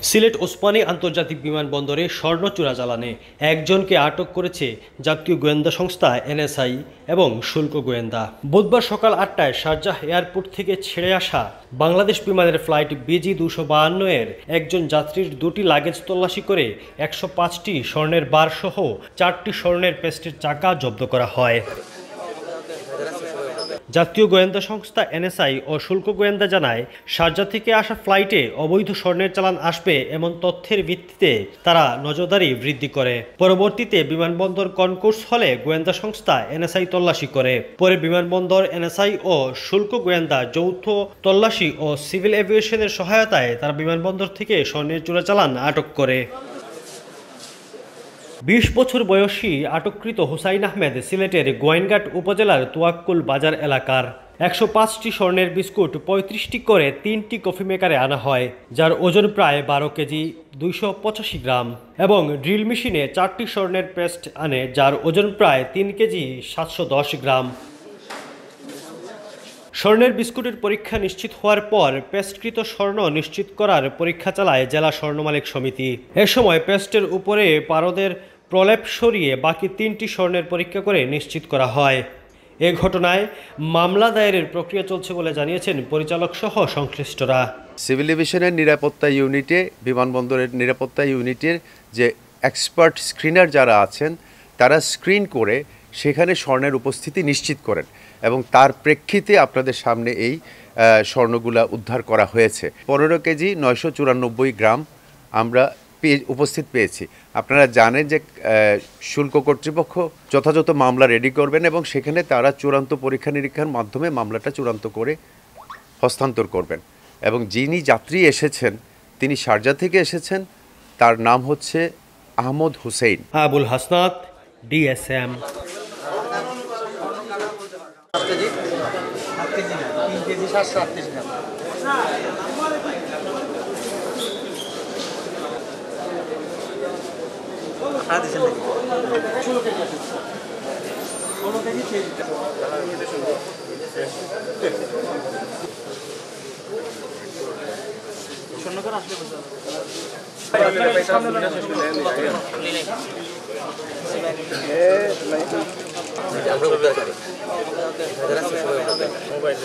সিলেট ওসমানী আন্তর্জাতিক বিমানবন্দরে স্বর্ণ চোরাচালানে একজনকে আটক করেছে জাতীয় গোয়েন্দা সংস্থা এনএসআই এবং শুল্ক গোয়েন্দা। বুধবার সকাল ৮টায় শারজাহ এয়ারপোর্ট থেকে ছেড়ে আসা বাংলাদেশ বিমানের ফ্লাইট BG-252 এর একজন যাত্রীর দুটি লাগেজ তল্লাশি করে ১০৫টি স্বর্ণের বার সহ 4টি স্বর্ণের পেস্টের চাকা জব্দ করা হয়। জাতীয় গোয়েন্দা সংস্থা এনএসআই ও শুল্ক গোয়েন্দা জানায়, শারজাহ থেকে আসা ফ্লাইটে অবৈধ স্বর্ণের চালান আসবে এমন তথ্যের ভিত্তিতে তারা নজরদারি বৃদ্ধি করে। পরবর্তীতে বিমানবন্দর কনকোর্স হলে গোয়েন্দা সংস্থা এনএসআই তল্লাশি করে। পরে বিমানবন্দর, এনএসআই ও শুল্ক গোয়েন্দা যৌথ তল্লাশি ও সিভিল এভিয়েশনের সহায়তায় তারা বিমানবন্দর থেকে স্বর্ণের চোরাচালান আটক করে। ২০ বছর বয়সী আটককৃত হুসাইন আহমেদ সিলেটের গোয়াইনঘাট উপজেলার তোয়াক্কুল বাজার এলাকার। ১০৫টি স্বর্ণের বিস্কুট ৩৫টি করে ৩টি কফি মেকারে আনা হয়, যার ওজন প্রায় ১২ কেজি ২৮৫ গ্রাম, এবং ড্রিল মেশিনে 4টি স্বর্ণের পেস্ট আনে, যার ওজন প্রায় ৩ কেজি ৭১০ গ্রাম। স্বর্ণের বিস্কুটের পরীক্ষা নিশ্চিত হওয়ার পর পেস্টকৃত স্বর্ণ নিশ্চিত করার পরীক্ষা চালায় জেলা স্বর্ণ মালিক সমিতি। এ সময় পেস্টের উপরে পারদের প্রলেপ সরিয়ে বাকি 3টি স্বর্ণের পরীক্ষা করে নিশ্চিত করা হয়। এ ঘটনায় মামলা দায়েরের প্রক্রিয়া চলছে বলে জানিয়েছেন পরিচালক সহ সংশ্লিষ্টরা। সিভিল এভিয়েশনের নিরাপত্তা ইউনিটে, বিমানবন্দরের নিরাপত্তা ইউনিটের যে এক্সপার্ট স্ক্রিনার যারা আছেন, তারা স্ক্রিন করে সেখানে স্বর্ণের উপস্থিতি নিশ্চিত করেন এবং তার প্রেক্ষিতে আপনাদের সামনে এই স্বর্ণগুলা উদ্ধার করা হয়েছে। 15 কেজি 994 গ্রাম আমরা উপস্থিত পেয়েছি। আপনারা জানেন যে শুল্ক কর্তৃপক্ষ যথাযথ মামলা রেডি করবেন এবং সেখানে তারা চূড়ান্ত পরীক্ষা নিরীক্ষার মাধ্যমে মামলাটা চূড়ান্ত করে হস্তান্তর করবেন। এবং যিনি যাত্রী এসেছেন তিনি শারজাহ থেকে এসেছেন, তার নাম হচ্ছে আহমদ হুসেইন। আবুল হাসনাত, DSM। মোবাইল